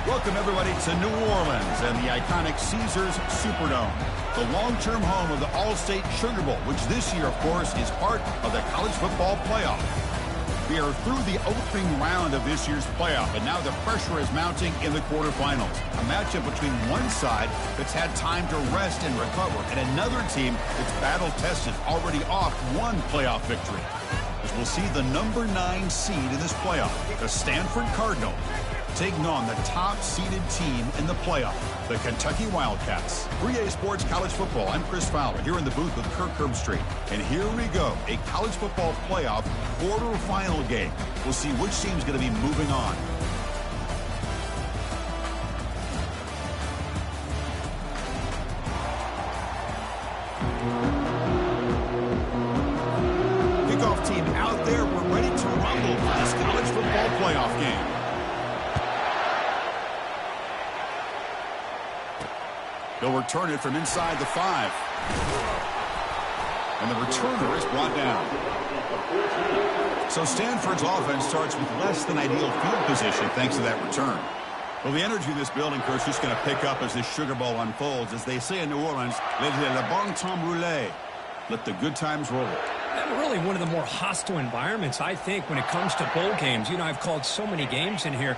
Welcome, everybody, to New Orleans and the iconic Caesars Superdome, the long-term home of the All-State Sugar Bowl, which this year, of course, is part of the college football playoff. We are through the opening round of this year's playoff, and now the pressure is mounting in the quarterfinals. A matchup between one side that's had time to rest and recover, and another team that's battle-tested, already off one playoff victory. As we'll see the number 9 seed in this playoff, the Stanford Cardinal, taking on the top-seeded team in the playoff, the Kentucky Wildcats. 3A Sports College Football, I'm Chris Fowler, here in the booth with Kirk Herbstreit. And here we go, a college football playoff quarterfinal game. We'll see which team's going to be moving on. Kickoff team out there, we're ready to rumble for this college football playoff game. They'll return it from inside the 5. And the returner is brought down. So Stanford's offense starts with less than ideal field position thanks to that return. Well, the energy in this building, Chris, is just going to pick up as this Sugar Bowl unfolds. As they say in New Orleans, let le bon temps rouler. Let the good times roll. And really one of the more hostile environments, I think, when it comes to bowl games. You know, I've called so many games in here.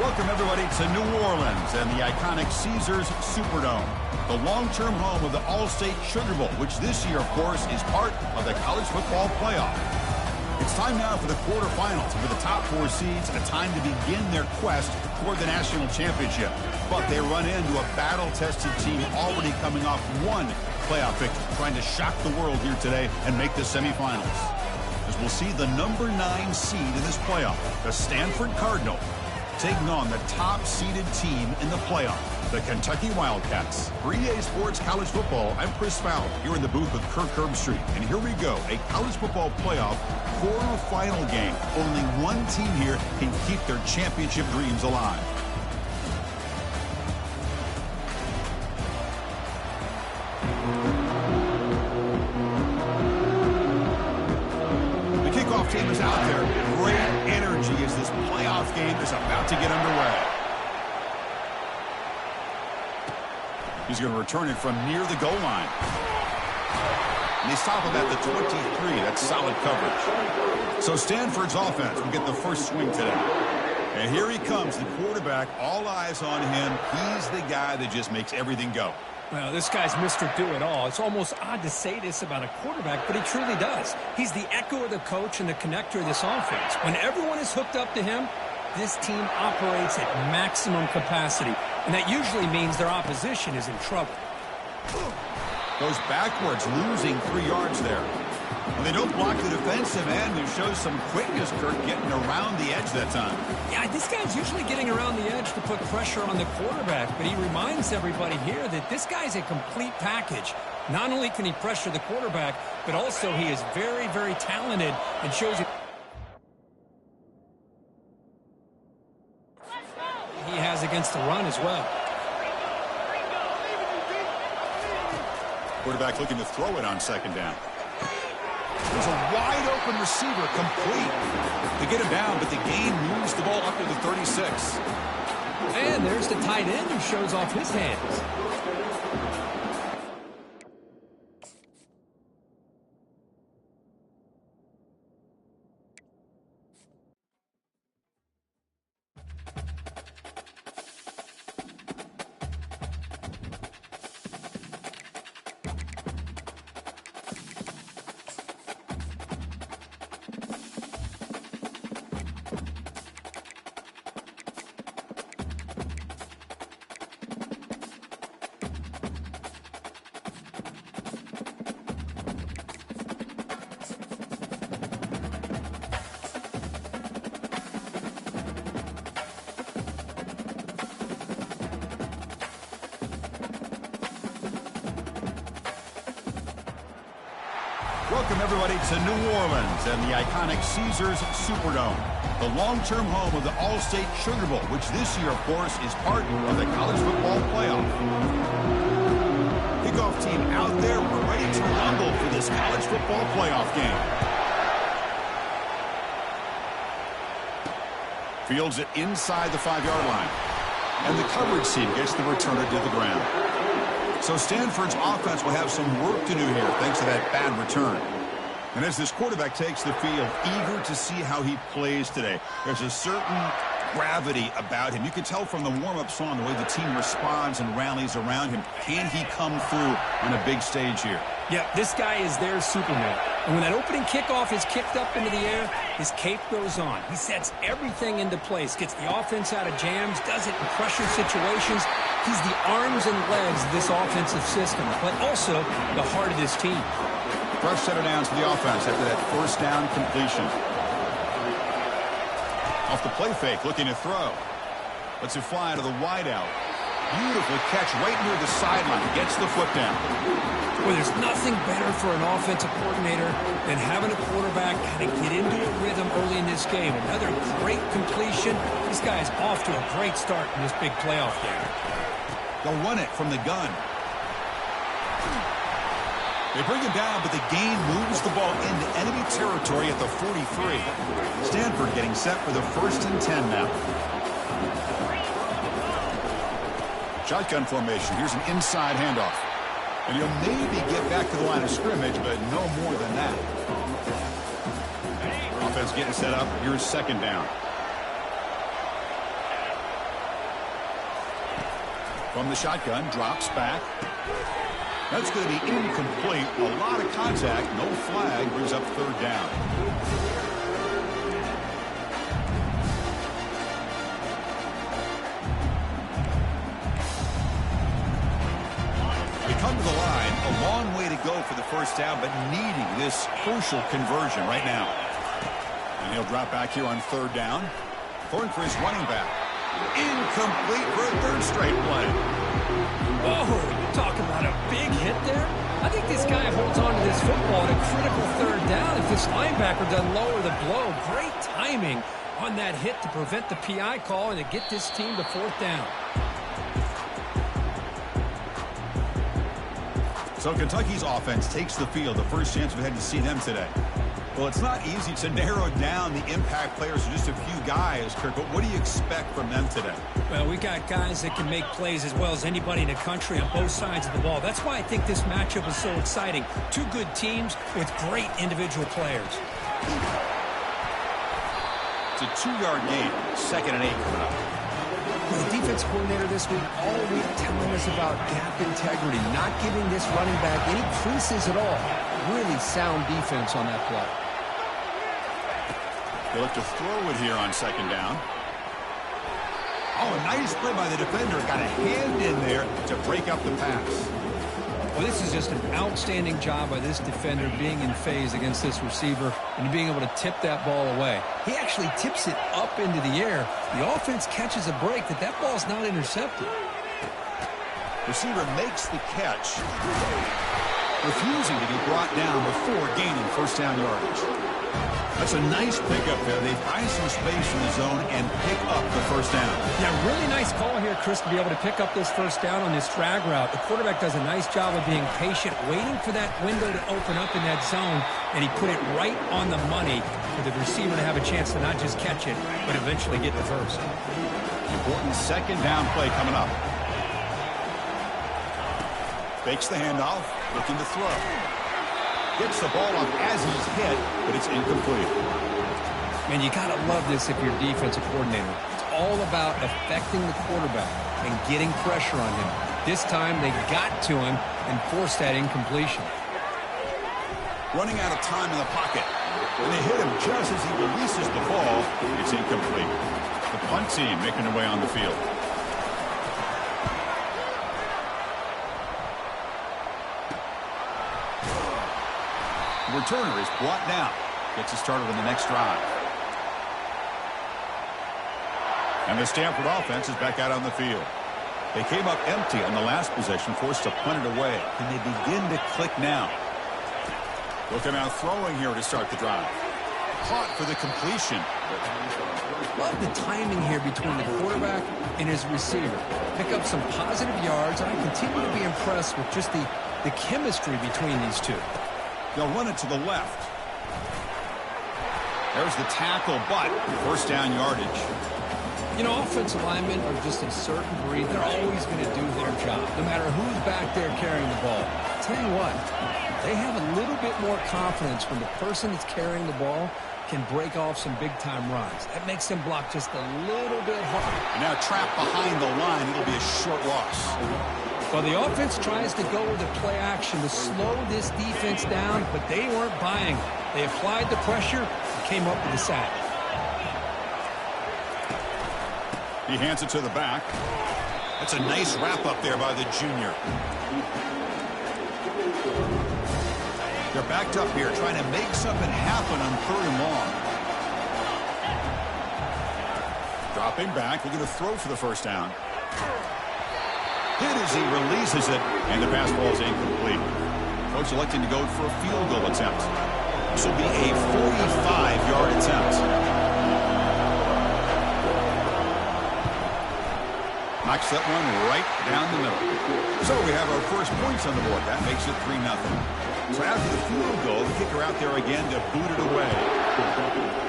Welcome, everybody, to New Orleans and the iconic Caesars Superdome, the long-term home of the All-State Sugar Bowl, which this year, of course, is part of the college football playoff. It's time now for the quarterfinals, for the top 4 seeds, a time to begin their quest toward the national championship. But they run into a battle-tested team already coming off one playoff victory, trying to shock the world here today and make the semifinals. As we'll see the number 9 seed in this playoff, the Stanford Cardinal, taking on the top-seeded team in the playoff, the Kentucky Wildcats. 3A Sports College Football, I'm Chris Fowler, here in the booth with Kirk Herbstreit. And here we go, a college football playoff quarterfinal game. Only one team here can keep their championship dreams alive. The kickoff team is out there. Great energy as this playoff game is about to get underway. He's going to return it from near the goal line. And they stop him at the 23. That's solid coverage. So Stanford's offense will get the first swing today. And here he comes, the quarterback, all eyes on him. He's the guy that just makes everything go. Well, this guy's Mr. Do-It-All. It's almost odd to say this about a quarterback, but he truly does. He's the echo of the coach and the connector of this offense. When everyone is hooked up to him, this team operates at maximum capacity, and that usually means their opposition is in trouble. Goes backwards, losing 3 yards there. Well, they don't block the defensive end, who shows some quickness, Kirk, getting around the edge that time. Yeah, this guy's usually getting around the edge to put pressure on the quarterback, but he reminds everybody here that this guy's a complete package. Not only can he pressure the quarterback, but also he is very, very talented and shows you he has against the run as well. Quarterback looking to throw it on second down. There's a wide-open receiver, complete. To get him down, but the gain moves the ball up to the 36. And there's the tight end who shows off his hands. Welcome, everybody, to New Orleans and the iconic Caesars Superdome, the long-term home of the All-State Sugar Bowl, which this year, of course, is part of the college football playoff. Kickoff team out there. We're ready to rumble for this college football playoff game. Fields it inside the 5-yard line. And the coverage team gets the returner to the ground. So Stanford's offense will have some work to do here thanks to that bad return. And as this quarterback takes the field, eager to see how he plays today. There's a certain gravity about him. You can tell from the warm-up song the way the team responds and rallies around him. Can he come through on a big stage here? Yeah, this guy is their Superman. And when that opening kickoff is kicked up into the air, his cape goes on. He sets everything into place, gets the offense out of jams, does it in pressure situations. He's the arms and legs of this offensive system, but also the heart of this team. Fresh set of downs for the offense after that first down completion. Off the play fake, looking to throw. Lets it fly to the wideout. Beautiful catch right near the sideline. Gets the foot down. Well, there's nothing better for an offensive coordinator than having a quarterback kind of get into a rhythm early in this game. Another great completion. This guy is off to a great start in this big playoff game. They'll run it from the gun. They bring him down, but the gain moves the ball into enemy territory at the 43. Stanford getting set for the 1st and 10 now. Shotgun formation. Here's an inside handoff. And he'll maybe get back to the line of scrimmage, but no more than that. Offense getting set up. Here's 2nd down. From the shotgun, drops back. That's going to be incomplete. A lot of contact. No flag. Brings up 3rd down. They come to the line. A long way to go for the 1st down, but needing this crucial conversion right now. And he'll drop back here on 3rd down. Going for his running back. Incomplete for a 3rd straight play. Whoa, talk about a big hit there. I think this guy holds on to this football at a critical 3rd down. If this linebacker doesn't lower the blow, great timing on that hit to prevent the PI call and to get this team to 4th down. So Kentucky's offense takes the field. The first chance we've had to see them today. Well, it's not easy to narrow down the impact players to just a few guys, Kirk, but what do you expect from them today? Well, we got guys that can make plays as well as anybody in the country on both sides of the ball. That's why I think this matchup is so exciting. Two good teams with great individual players. It's a 2-yard gain, 2nd and 8 coming up. The defense coordinator this week all week telling us about gap integrity, not giving this running back any creases at all. Really sound defense on that play. They look to throw it here on 2nd down. Oh, a nice play by the defender. Got a hand in there to break up the pass. Well, this is just an outstanding job by this defender being in phase against this receiver and being able to tip that ball away. He actually tips it up into the air. The offense catches a break that ball's not intercepted. Receiver makes the catch, refusing to be brought down before gaining 1st down yardage. That's a nice pickup there. They find some space in the zone and pick up the 1st down. Yeah, really nice call here, Chris, to be able to pick up this 1st down on this drag route. The quarterback does a nice job of being patient, waiting for that window to open up in that zone, and he put it right on the money for the receiver to have a chance to not just catch it, but eventually get the 1st. Important 2nd down play coming up. Fakes the handoff, looking to throw. Gets the ball up as he's hit, but it's incomplete. Man, you got to love this if you're a defensive coordinator. It's all about affecting the quarterback and getting pressure on him. This time, they got to him and forced that incompletion. Running out of time in the pocket. When they hit him just as he releases the ball, it's incomplete. The punt team making their way on the field. The returner is brought down. Gets us started on the next drive. And the Stanford offense is back out on the field. They came up empty on the last possession, forced to punt it away. Can they begin to click now? Looking out throwing here to start the drive. Caught for the completion. Love the timing here between the quarterback and his receiver. Pick up some positive yards, and I continue to be impressed with just the chemistry between these two. They'll run it to the left. There's the tackle, but first down yardage. You know, offensive linemen are just a certain breed. They're always going to do their job, no matter who's back there carrying the ball. I'll tell you what, they have a little bit more confidence when the person that's carrying the ball can break off some big-time runs. That makes them block just a little bit harder. And now trapped behind the line, it'll be a short loss. Well, the offense tries to go with the play action to slow this defense down, but they weren't buying it. They applied the pressure and came up with the sack. He hands it to the back. That's a nice wrap-up there by the junior. They're backed up here, trying to make something happen on 3rd and long. Dropping back, looking to throw for the first down. Hit as he releases it, and the pass ball is incomplete. Coach electing to go for a field goal attempt. This will be a 45-yard attempt. Knocks that one right down the middle. So we have our first points on the board. That makes it 3-0. So after the field goal, the kicker out there again to boot it away.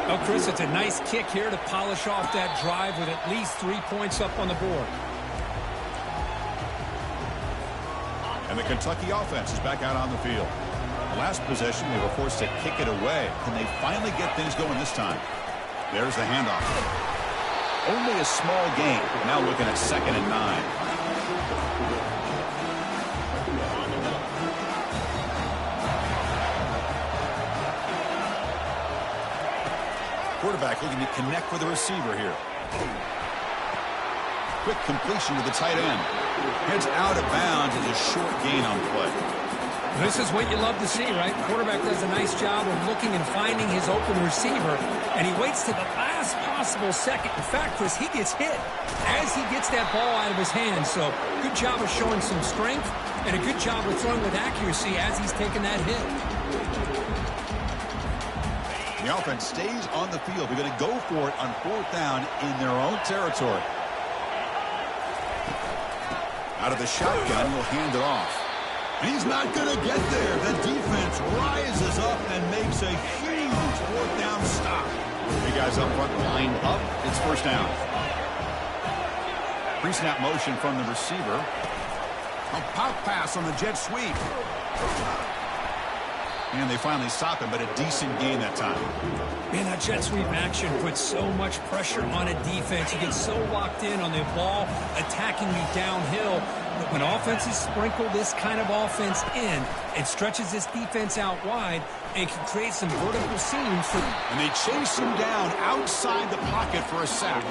Oh, Chris, it's a nice kick here to polish off that drive with at least 3 points up on the board. And the Kentucky offense is back out on the field. The last possession, they were forced to kick it away. Can they finally get things going this time? There's the handoff. Only a small gain. Now looking at 2nd and 9. Quarterback looking to connect with the receiver here. Quick completion to the tight end. Heads out of bounds as a short gain on play. This is what you love to see, right? Quarterback does a nice job of looking and finding his open receiver, and he waits to the last possible second. In fact, Chris, he gets hit as he gets that ball out of his hands. So good job of showing some strength and a good job of throwing with accuracy as he's taking that hit. The offense stays on the field. They're going to go for it on 4th down in their own territory. Out of the shotgun, he'll hand it off. And he's not going to get there. The defense rises up and makes a huge 4th down stop. The guys up front line up. It's first down. Pre-snap motion from the receiver. A pop pass on the jet sweep. And they finally stop him, but a decent gain that time. Man, that jet sweep action puts so much pressure on a defense. You get so locked in on the ball attacking you downhill. But when offenses sprinkle this kind of offense in, it stretches this defense out wide and can create some vertical seams. And they chase him down outside the pocket for a sack.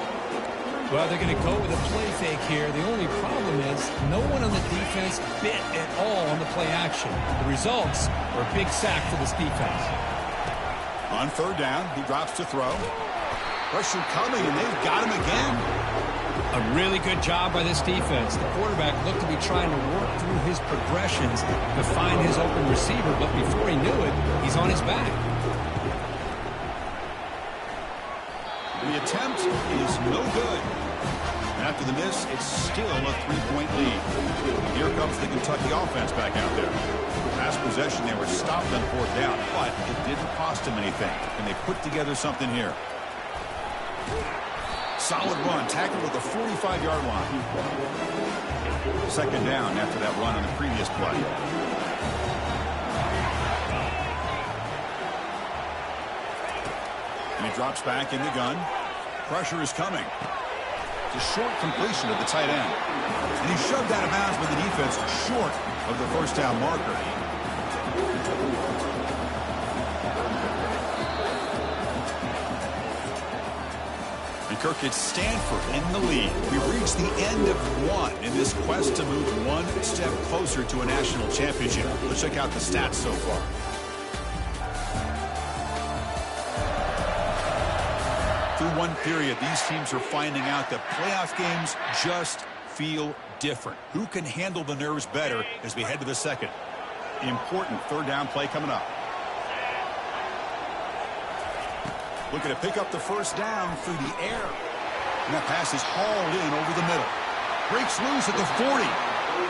Well, they're going to go with a play fake here. The only problem is no one on the defense bit at all on the play action. The results are a big sack for this defense. On 3rd down, he drops to throw. Pressure coming, and they've got him again. A really good job by this defense. The quarterback looked to be trying to work through his progressions to find his open receiver, but before he knew it, he's on his back. The attempt is no good. And after the miss, it's still a 3-point lead. Here comes the Kentucky offense back out there. Last possession, they were stopped on 4th down, but it didn't cost them anything. And they put together something here. Solid run, tackled at the 45-yard line. 2nd down after that run on the previous play. And he drops back in the gun. Pressure is coming. It's a short completion to the tight end. And he shoved out of bounds by the defense short of the first down marker. And Kirk, it's Stanford in the lead. We've reached the end of one in this quest to move one step closer to a national championship. Let's check out the stats so far. Through one period, these teams are finding out that playoff games just feel different. Who can handle the nerves better as we head to the second? Important 3rd down play coming up. Looking to pick up the first down through the air. And that pass is hauled in over the middle. Breaks loose at the 40.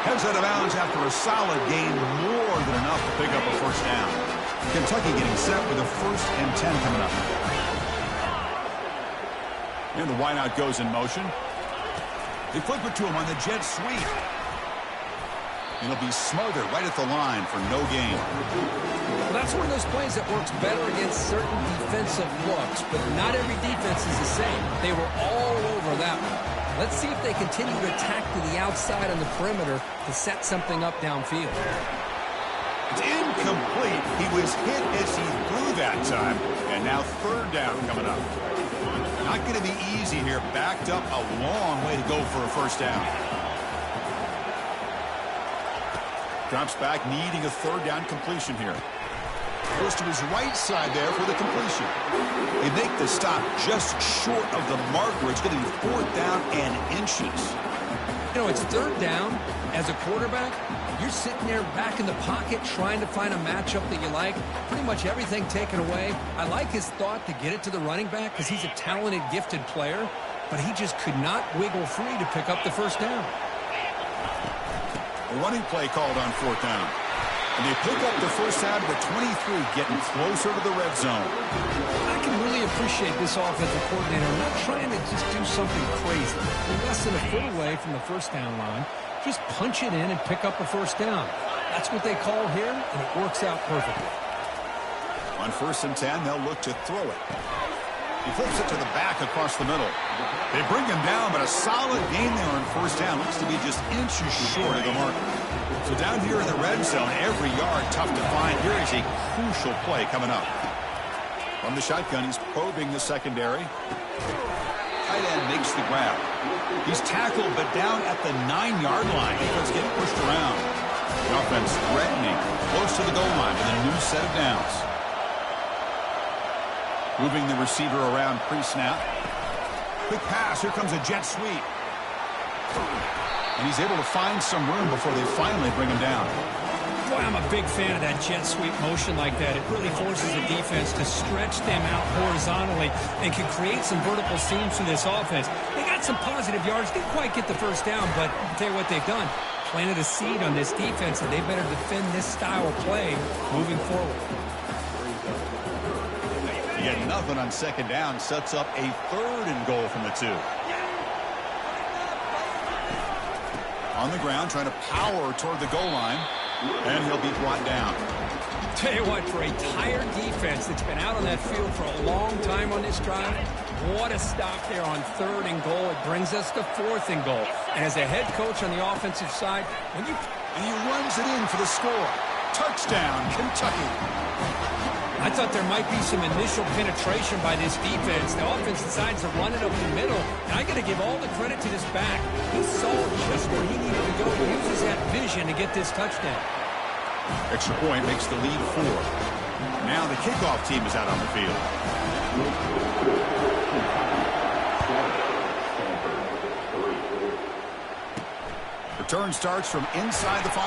Heads out of bounds after a solid gain, more than enough to pick up a first down. Kentucky getting set with a 1st and 10 coming up. And the wideout goes in motion. They flip it to him on the jet sweep. And he'll be smothered right at the line for no gain. Well, that's one of those plays that works better against certain defensive looks, but not every defense is the same. They were all over that one. Let's see if they continue to attack to the outside on the perimeter to set something up downfield. It's incomplete. He was hit as he threw that time. And now 3rd down coming up. Not going to be easy here. Backed up a long way to go for a first down. Drops back, needing a 3rd down completion here. Goes to his right side there for the completion. They make the stop just short of the marker. It's going to be 4th down and inches. You know, it's 3rd down. As a quarterback, you're sitting there back in the pocket trying to find a matchup that you like. Pretty much everything taken away. I like his thought to get it to the running back because he's a talented, gifted player, but he just could not wiggle free to pick up the first down. A running play called on 4th down. And they pick up the first down to the 23, getting closer to the red zone. I can really appreciate this offensive coordinator not trying to just do something crazy. They're less than a foot away from the first down line. Just punch it in and pick up a first down. That's what they call here, and it works out perfectly. On 1st and 10, they'll look to throw it. He flips it to the back across the middle. They bring him down, but a solid gain there on 1st down. Looks to be just inches short of the mark. So down here in the red zone, every yard tough to find. Here is a crucial play coming up. From the shotgun, he's probing the secondary. Tight end makes the grab. He's tackled, but down at the 9-yard line. Defense getting pushed around. The offense threatening, close to the goal line with a new set of downs. Moving the receiver around pre-snap. Quick pass. Here comes a jet sweep. And he's able to find some room before they finally bring him down. Boy, I'm a big fan of that jet sweep motion like that. It really forces the defense to stretch them out horizontally and can create some vertical seams through this offense. They got some positive yards. Didn't quite get the first down, but I'll tell you what they've done. Planted a seed on this defense, and they better defend this style of play moving forward. You get nothing on 2nd down. Sets up a 3rd and goal from the 2. On the ground, trying to power toward the goal line. And he'll be brought down. Tell you what, for a tired defense that's been out on that field for a long time on this drive, what a stop there on 3rd and goal. It brings us to 4th and goal. And as a head coach on the offensive side, and he runs it in for the score. Touchdown, Kentucky. I thought there might be some initial penetration by this defense. The offense decides to run it up the middle. And I got to give all the credit to this back. He saw just where he needed to go. He uses that vision to get this touchdown. Extra point makes the lead 4. Now the kickoff team is out on the field. Return starts from inside the 5.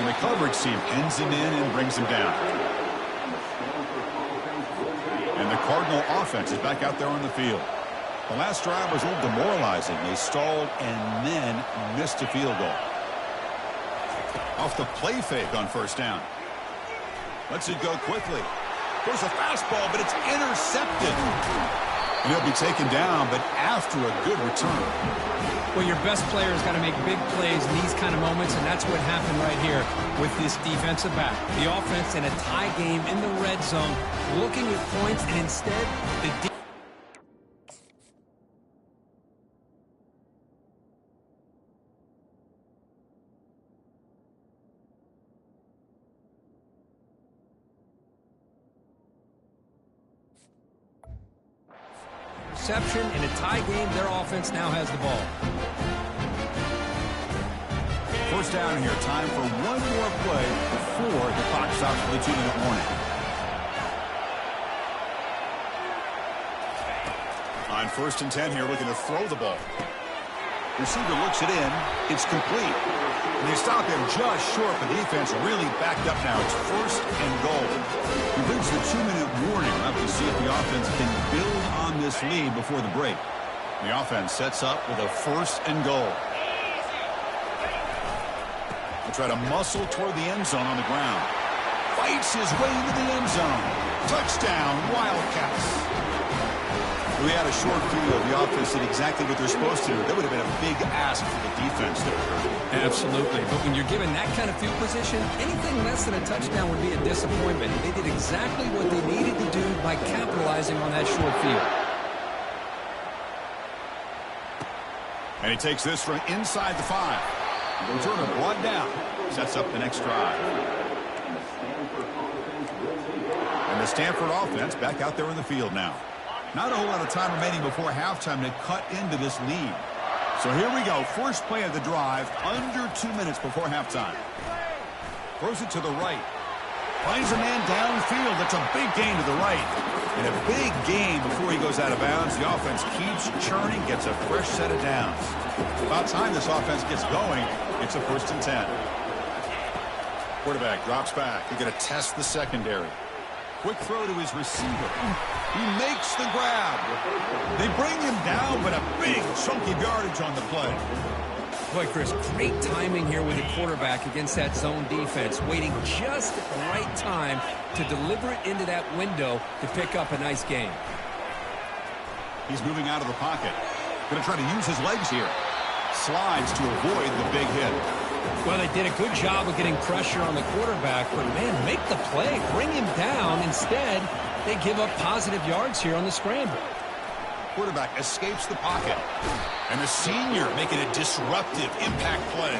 And the coverage team pins him in and brings him down. And the Cardinal offense is back out there on the field. The last drive was a little demoralizing. They stalled and then missed a field goal. Off the play fake on 1st down. Lets it go quickly. There's a fastball, but it's intercepted. And he'll be taken down, but after a good return. Well, your best player has got to make big plays in these kind of moments, and that's what happened right here with this defensive back. The offense in a tie game in the red zone, looking at points, and instead, the interception in a tie game. Their offense now has the ball. 1st down here. Time for one more play before the clock stops for the 2-minute warning. On 1st and 10 here, looking to throw the ball. Receiver looks it in. It's complete. And they stop him just short. The defense really backed up now. It's 1st and goal. He brings the 2-minute warning. We'll have to see if the offense can build on this lead before the break. The offense sets up with a 1st and goal. He'll try to muscle toward the end zone on the ground. Fights his way into the end zone. Touchdown, Wildcats. We had a short video of the offense did exactly what they're supposed to do. That would have been a big ask for the defense there. Absolutely. But when you're given that kind of field position, anything less than a touchdown would be a disappointment. They did exactly what they needed to do by capitalizing on that short field. And he takes this from inside the 5. Returner brought down. Sets up the next drive. And the Stanford offense back out there in the field now. Not a whole lot of time remaining before halftime to cut into this lead. So here we go. First play of the drive. Under 2 minutes before halftime. Throws it to the right. Finds a man downfield. That's a big gain to the right. And a big gain before he goes out of bounds. The offense keeps churning. Gets a fresh set of downs. About time this offense gets going. It's a 1st and 10. Quarterback drops back. He's going to test the secondary. Quick throw to his receiver. He makes the grab. They bring him down, but a big chunky yardage on the play. Boy, Chris, great timing here with the quarterback against that zone defense, waiting just at the right time to deliver it into that window to pick up a nice gain. He's moving out of the pocket. Going to try to use his legs here. Slides to avoid the big hit. Well, they did a good job of getting pressure on the quarterback, but, man, make the play. Bring him down. Instead, they give up positive yards here on the scramble. Quarterback escapes the pocket. And the senior making a disruptive impact play.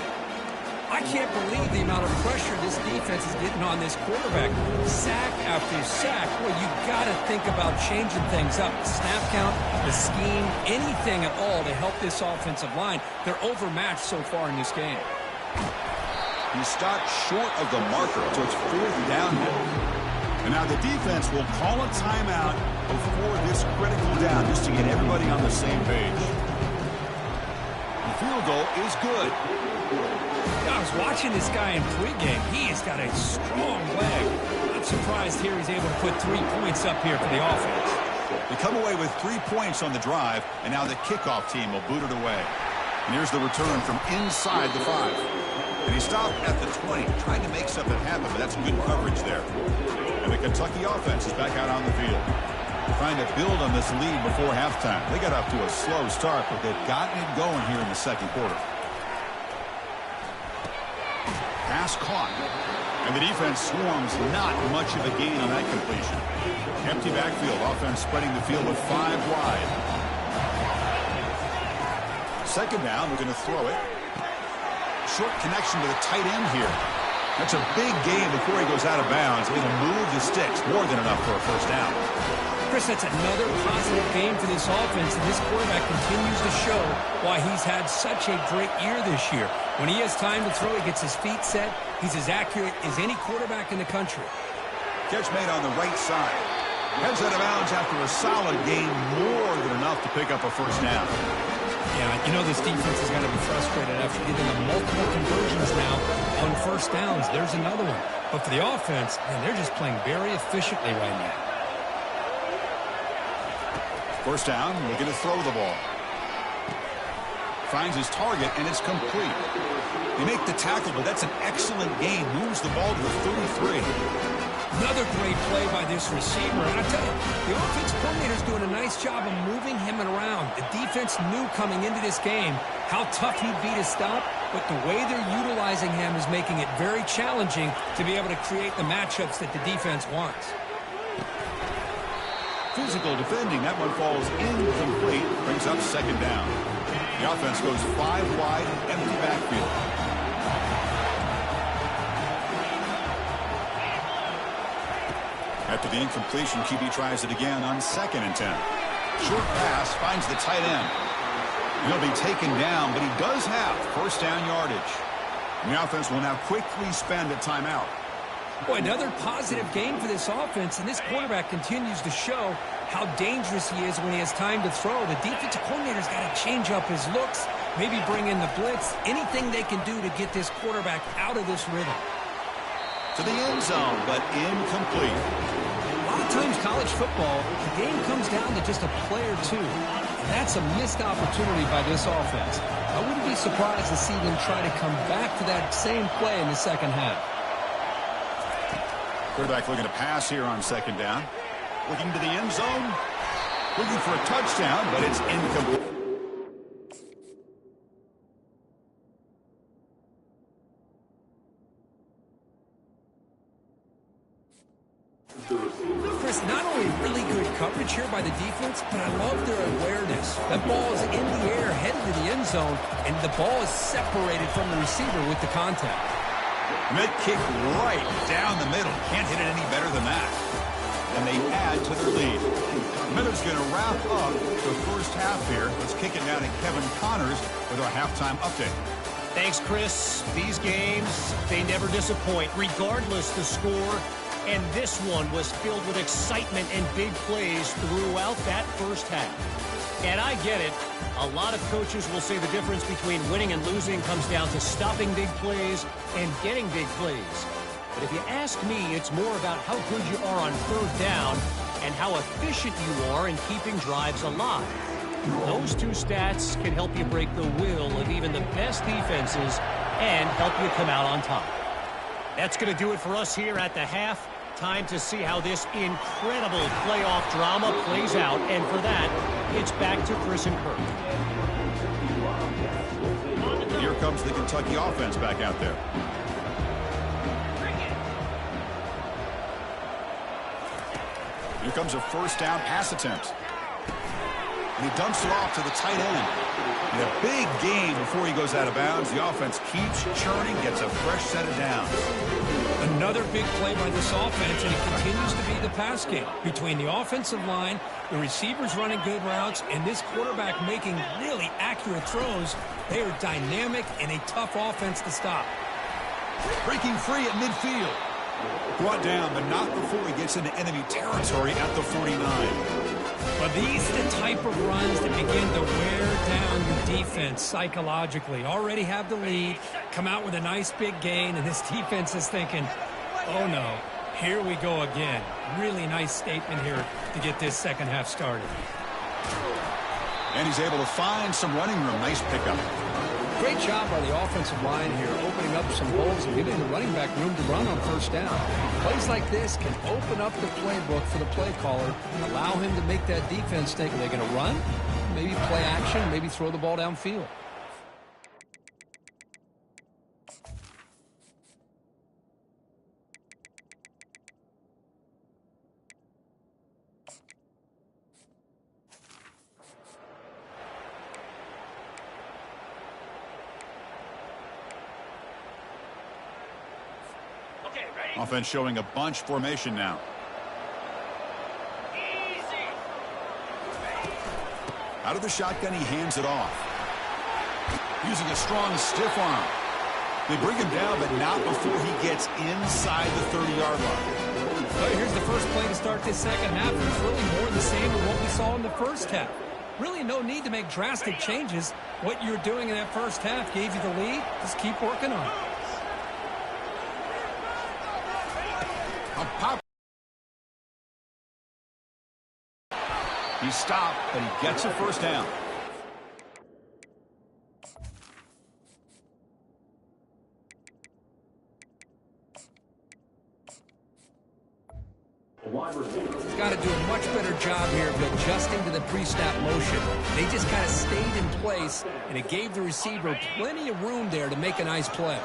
I can't believe the amount of pressure this defense is getting on this quarterback. Sack after sack. Well, you got to think about changing things up. Snap count, the scheme, anything at all to help this offensive line. They're overmatched so far in this game. He stopped short of the marker, so it's 4th down now. And now the defense will call a timeout before this critical down, just to get everybody on the same page. The field goal is good. I was watching this guy in pregame. He has got a strong leg. I'm surprised here he's able to put 3 points up here for the offense. They come away with 3 points on the drive, and now the kickoff team will boot it away. And here's the return from inside the 5. And he stopped at the 20, trying to make something happen, but that's good coverage there. And the Kentucky offense is back out on the field, trying to build on this lead before halftime. They got off to a slow start, but they've gotten it going here in the 2nd quarter. Pass caught. And the defense swarms, not much of a gain on that completion. Empty backfield, offense spreading the field with 5 wide. 2nd down, we're going to throw it. Short connection to the tight end here. That's a big gain before he goes out of bounds. It'll move the sticks, more than enough for a 1st down. Chris, that's another positive game for this offense, and this quarterback continues to show why he's had such a great year this year. When he has time to throw, he gets his feet set. He's as accurate as any quarterback in the country. Catch made on the right side. Heads out of bounds after a solid gain, more than enough to pick up a 1st down. Yeah, you know this defense is going to be frustrated after getting multiple conversions now on 1st downs. There's another one. But for the offense, man, they're just playing very efficiently right now. 1st down, looking to throw the ball. Finds his target, and it's complete. They make the tackle, but that's an excellent gain. Moves the ball to the 33. Another great play by this receiver. And I tell you, the offense coordinator's doing a nice job of moving him around. The defense knew coming into this game how tough he'd be to stop, but the way they're utilizing him is making it very challenging to be able to create the matchups that the defense wants. Physical defending. That one falls incomplete. Brings up 2nd down. The offense goes 5 wide, empty backfield. After the incompletion, QB tries it again on 2nd and 10. Short pass finds the tight end. He'll be taken down, but he does have 1st down yardage. And the offense will now quickly spend a timeout. Boy, another positive game for this offense, and this quarterback continues to show how dangerous he is when he has time to throw. The defensive coordinator's got to change up his looks Maybe bring in the blitz. Anything they can do to get this quarterback out of this rhythm. To the end zone, but incomplete. A lot of times college football, the game comes down to just a play or two. And that's a missed opportunity by this offense. I wouldn't be surprised to see them try to come back to that same play in the second half. Quarterback looking to pass here on second down. Looking to the end zone. Looking for a touchdown, but it's incomplete. Chris, not only really good coverage here by the defense, but I love their awareness. That ball is in the air, headed to the end zone, and the ball is separated from the receiver with the contact. Mid-kick right down the middle. Can't hit it any better than that. And they add to their lead. Miller's going to wrap up the first half here. Let's kick it now to Kevin Connors with our halftime update. Thanks, Chris. These games, they never disappoint, regardless the score. And this one was filled with excitement and big plays throughout that first half. And I get it. A lot of coaches will say the difference between winning and losing comes down to stopping big plays and getting big plays. But if you ask me, it's more about how good you are on third down and how efficient you are in keeping drives alive. Those two stats can help you break the will of even the best defenses and help you come out on top. That's going to do it for us here at the half. Time to see how this incredible playoff drama plays out. And for that, it's back to Chris and Kirk. Here comes the Kentucky offense back out there. Here comes a first down pass attempt. And he dumps it off to the tight end. And a big gain before he goes out of bounds. The offense keeps churning, gets a fresh set of downs. Another big play by this offense, and it continues to be the pass game. Between the offensive line, the receivers running good routes, and this quarterback making really accurate throws, they are dynamic and a tough offense to stop. Breaking free at midfield. Brought down, but not before he gets into enemy territory at the 49. But these are the type of runs that begin to wear down your defense psychologically. Already have the lead, come out with a nice big gain, and this defense is thinking, oh no, here we go again. Really nice statement here to get this second half started. And he's able to find some running room. Nice pickup. Great job by the offensive line here, opening up some holes and giving the running back room to run on first down. Plays like this can open up the playbook for the play caller and allow him to make that defense think, are they going to run? Maybe play action, maybe throw the ball downfield. Offense showing a bunch formation now. Out of the shotgun, he hands it off. Using a strong stiff arm. They bring him down, but not before he gets inside the 30-yard line. Well, here's the first play to start this second half. It's really more the same of what we saw in the first half. Really no need to make drastic changes. What you're doing in that first half gave you the lead. Just keep working on it. He stopped, but he gets a first down. He's got to do a much better job here of adjusting to the pre-snap motion. They just kind of stayed in place, and it gave the receiver plenty of room there to make a nice play.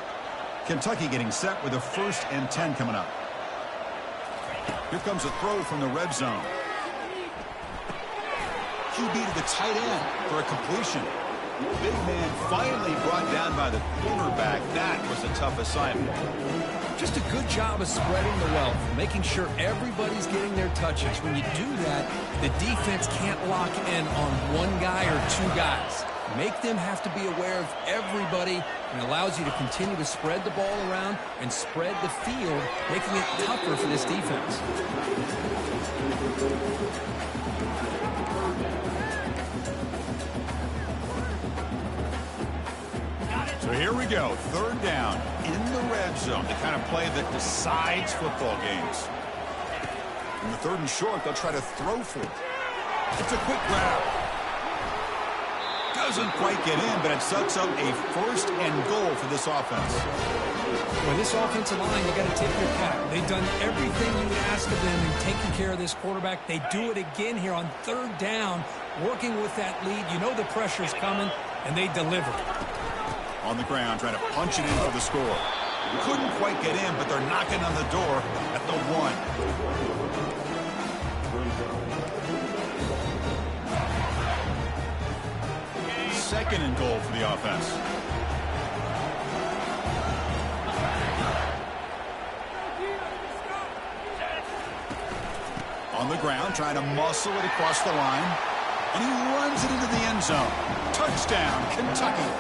Kentucky getting set with a 1st and 10 coming up. Here comes a throw from the red zone. QB to the tight end for a completion. Big man finally brought down by the quarterback. That was a tough assignment. Just a good job of spreading the wealth, making sure everybody's getting their touches. When you do that, the defense can't lock in on one guy or two guys. Make them have to be aware of everybody, and allows you to continue to spread the ball around and spread the field, making it tougher for this defense. So here we go, third down in the red zone, the kind of play that decides football games. In the third and short, they'll try to throw for it. It's a quick grab. Doesn't quite get in, but it sets up a first and goal for this offense. Well, this offensive line, you got to tip your cap. They've done everything you would ask of them in taking care of this quarterback. They do it again here on third down, working with that lead. You know the pressure's coming, and they deliver. On the ground, trying to punch it in for the score. Couldn't quite get in, but they're knocking on the door at the 1. Second and goal for the offense. On the ground, trying to muscle it across the line. And he runs it into the end zone. Touchdown, Kentucky.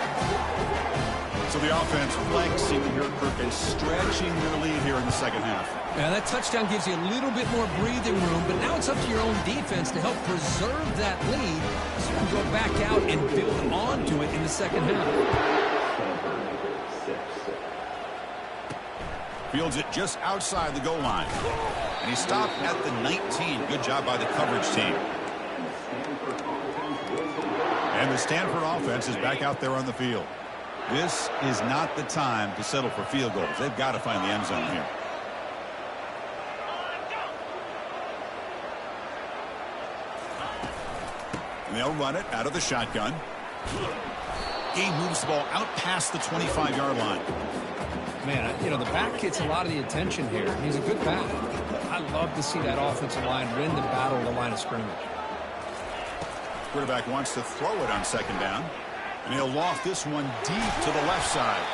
So the offense flexing here, Kirk, and stretching their lead here in the second half. Yeah, that touchdown gives you a little bit more breathing room, but now it's up to your own defense to help preserve that lead so you can go back out and build onto it in the second half. Fields it just outside the goal line. And he stopped at the 19. Good job by the coverage team. And the Stanford offense is back out there on the field. This is not the time to settle for field goals. They've got to find the end zone here. And they'll run it out of the shotgun. He moves the ball out past the 25-yard line. Man, you know, the back gets a lot of the attention here. He's a good back. I love to see that offensive line win the battle of the line of scrimmage. Quarterback wants to throw it on second down. And he'll loft this one deep to the left side.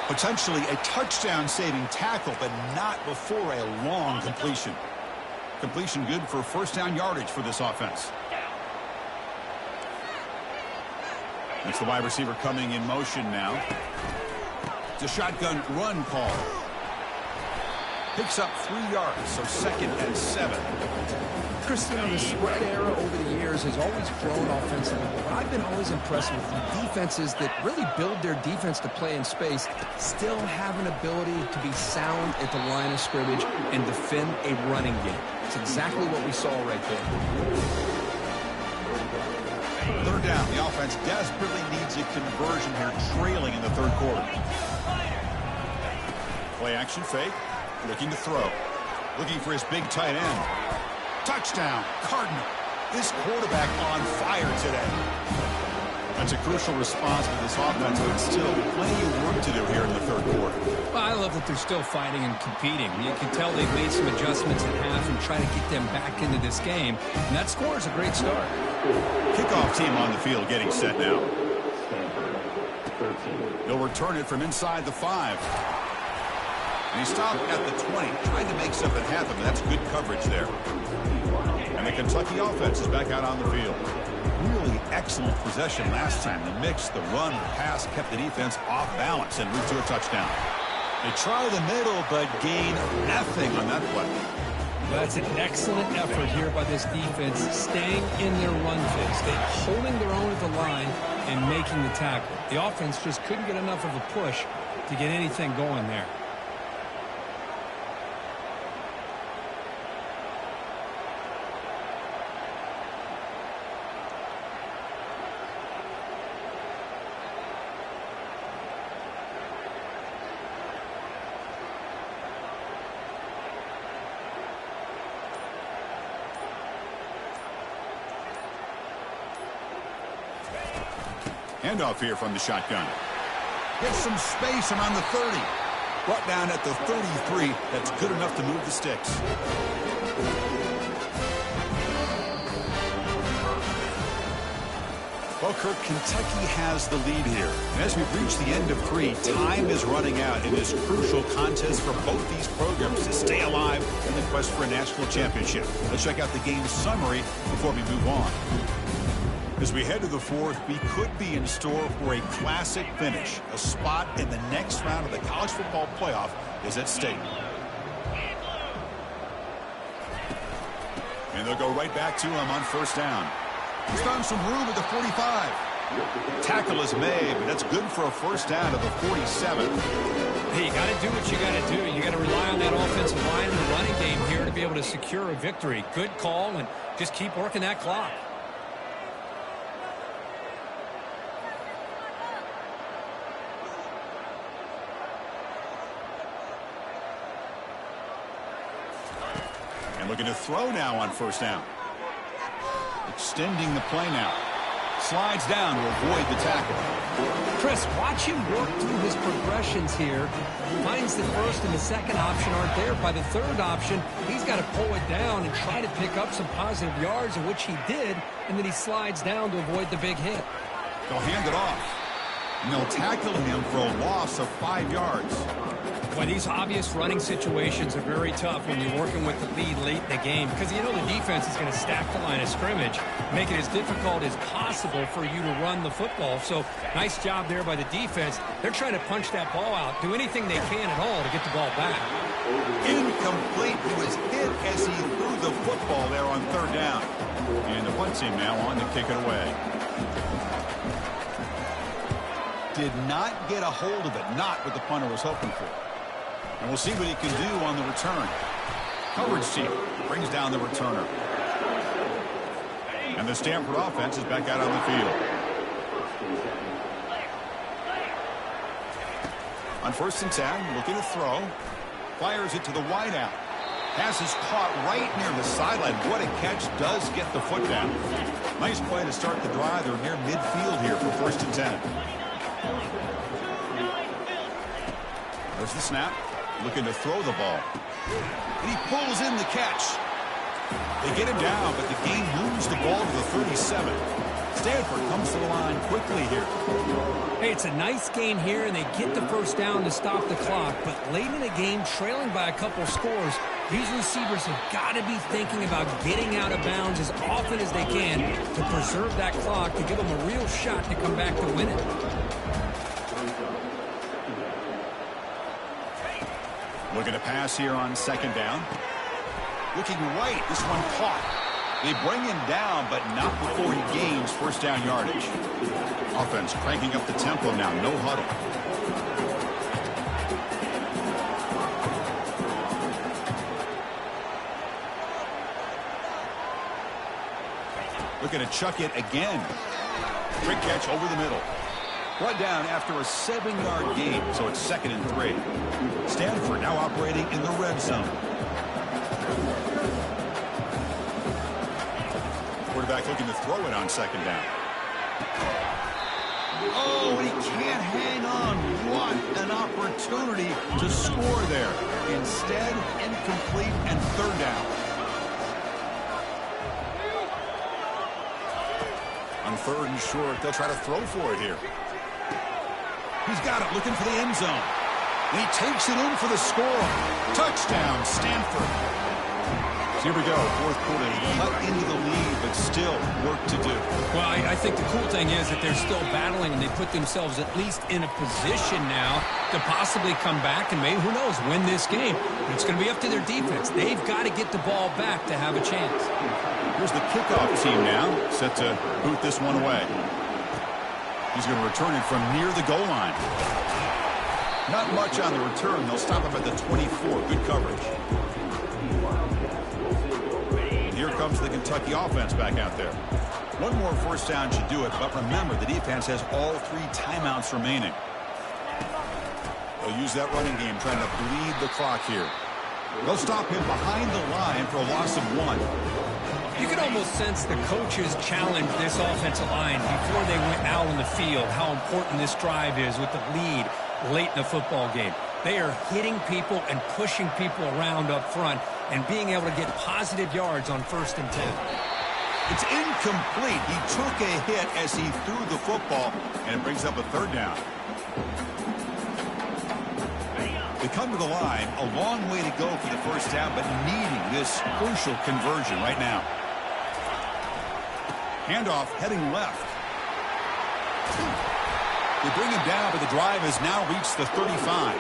Potentially a touchdown-saving tackle, but not before a long completion. Completion good for first down yardage for this offense. That's the wide receiver coming in motion now. It's a shotgun run call. Picks up 3 yards, so second and 7. Cristiano, the spread era over the years has always grown offensively. But I've been always impressed with the defenses that really build their defense to play in space, still have an ability to be sound at the line of scrimmage and defend a running game. It's exactly what we saw right there. Third down. The offense desperately needs a conversion here, trailing in the third quarter. Play action fake. Looking to throw. Looking for his big tight end. Touchdown, Cardinal. This quarterback on fire today. That's a crucial response for this offense, but still plenty of work to do here in the third quarter. Well, I love that they're still fighting and competing. You can tell they've made some adjustments at half and try to get them back into this game. And that score is a great start. Kickoff team on the field getting set now. They'll return it from inside the 5. And he stopped at the 20, trying to make something happen, but that's good coverage there. And the Kentucky offense is back out on the field. Really excellent possession last time. The mix, the run, the pass kept the defense off balance and route to a touchdown. They try the middle, but gain nothing on that play. That's an excellent effort here by this defense, staying in their run phase. They're holding their own at the line and making the tackle. The offense just couldn't get enough of a push to get anything going there. Handoff here from the shotgun. Gets some space around the 30. Brought down at the 33. That's good enough to move the sticks. Well, Kirk, Kentucky has the lead here. And as we've reached the end of 3, time is running out in this crucial contest for both these programs to stay alive in the quest for a national championship. Let's check out the game summary before we move on. As we head to the 4th, we could be in store for a classic finish. A spot in the next round of the college football playoff is at stake. And they'll go right back to him on first down. He's found some room at the 45. Tackle is made, but that's good for a first down to the 47. Hey, you got to do what you got to do. You got to rely on that offensive line in the running game here to be able to secure a victory. Good call, and just keep working that clock. And looking to throw now on first down. Extending the play now. Slides down to avoid the tackle. Chris, watch him work through his progressions here. Finds the first and the second option aren't there. By the third option, he's got to pull it down and try to pick up some positive yards, of which he did, and then he slides down to avoid the big hit. They'll hand it off. And they'll tackle him for a loss of 5 yards. Well, these obvious running situations are very tough when you're working with the lead late in the game because you know the defense is going to stack the line of scrimmage, make it as difficult as possible for you to run the football. So nice job there by the defense. They're trying to punch that ball out, do anything they can at all to get the ball back. Incomplete. He was hit as he threw the football there on third down. And the punt team now on to kick it away. Did not get a hold of it, not what the punter was hoping for. And we'll see what he can do on the return. Coverage team brings down the returner. And the Stanford offense is back out on the field. On first and 10, looking to throw. Fires it to the wideout. Pass is caught right near the sideline. What a catch. Does get the foot down. Nice play to start the drive. They're near midfield here for first and 10. There's the snap. Looking to throw the ball. And he pulls in the catch. They get him down, but the game moves the ball to the 37. Stanford comes to the line quickly here. Hey, it's a nice game here, and they get the first down to stop the clock. But late in the game, trailing by a couple scores, these receivers have got to be thinking about getting out of bounds as often as they can to preserve that clock, to give them a real shot to come back to win it. Looking to pass here on second down. Looking right. This one caught. They bring him down, but not before he gains first down yardage. Offense cranking up the tempo now. No huddle. Looking to chuck it again. Quick catch over the middle. Brought down after a 7-yard gain, so it's 2nd and 3. Stanford now operating in the red zone. Quarterback looking to throw it on second down. Oh, and he can't hang on. What an opportunity to score there. Instead, incomplete and third down. On third and short, they'll try to throw for it here. He's got it, looking for the end zone. And he takes it in for the score. Touchdown, Stanford. So here we go, fourth quarter. Cut into the lead, but still work to do. Well, I think the cool thing is that they're still battling, and they put themselves at least in a position now to possibly come back and maybe, who knows, win this game. But it's going to be up to their defense. They've got to get the ball back to have a chance. Here's the kickoff team now, set to boot this one away. He's going to return it from near the goal line. Not much on the return. They'll stop him at the 24. Good coverage. And here comes the Kentucky offense back out there. One more first down should do it, but remember, the defense has all 3 timeouts remaining. They'll use that running game, trying to bleed the clock here. They'll stop him behind the line for a loss of 1. You can almost sense the coaches challenge this offensive line before they went out on the field, how important this drive is with the lead late in the football game. They are hitting people and pushing people around up front and being able to get positive yards on first and 10. It's incomplete. He took a hit as he threw the football, and it brings up a third down. They come to the line, a long way to go for the first down, but needing this crucial conversion right now. Handoff heading left. They bring him down, but the drive has now reached the 35.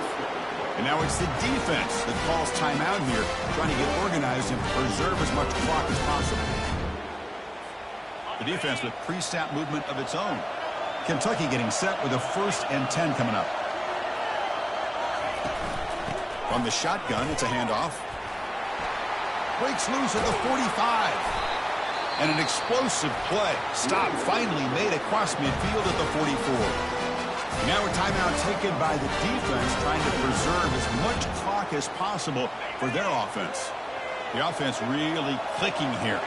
And now it's the defense that calls timeout here, trying to get organized and preserve as much clock as possible. The defense with pre-snap movement of its own. Kentucky getting set with a 1st and 10 coming up. From the shotgun, it's a handoff. Breaks loose at the 45. And an explosive play. Stop finally made across midfield at the 44. Now a timeout taken by the defense, trying to preserve as much clock as possible for their offense. The offense really clicking here.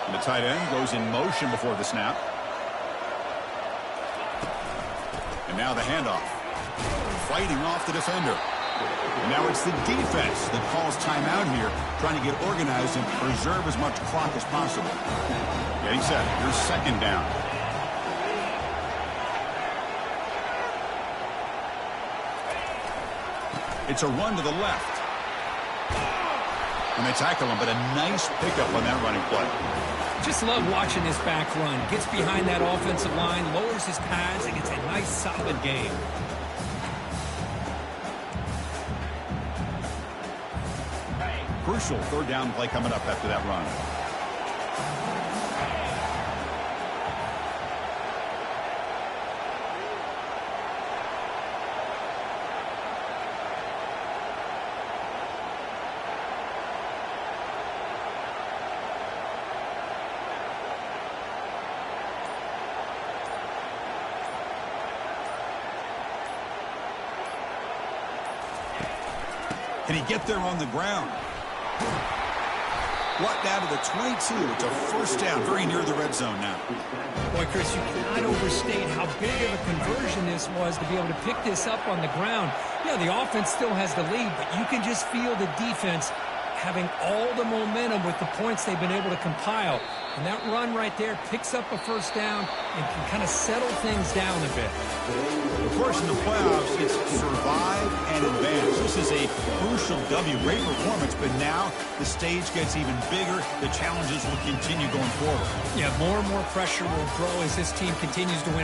And the tight end goes in motion before the snap. And now the handoff. Fighting off the defender. And now it's the defense that calls timeout here, trying to get organized and preserve as much clock as possible. Getting set. Here's 2nd down. It's a run to the left. And they tackle him, but a nice pickup on that running play. Just love watching this back run. Gets behind that offensive line, lowers his pads, and gets a nice solid gain. Crucial 3rd down play coming up after that run. Can he get there on the ground? Brought down to the 22. It's a 1st down, very near the red zone now. Boy, Chris, you cannot overstate how big of a conversion this was to be able to pick this up on the ground. Yeah, the offense still has the lead, but you can just feel the defense having all the momentum with the points they've been able to compile. And that run right there picks up a 1st down and can kind of settle things down a bit. Of course, in the playoffs, it's survive and advance. This is a crucial W. Great performance, but now the stage gets even bigger. The challenges will continue going forward. Yeah, more and more pressure will grow as this team continues to win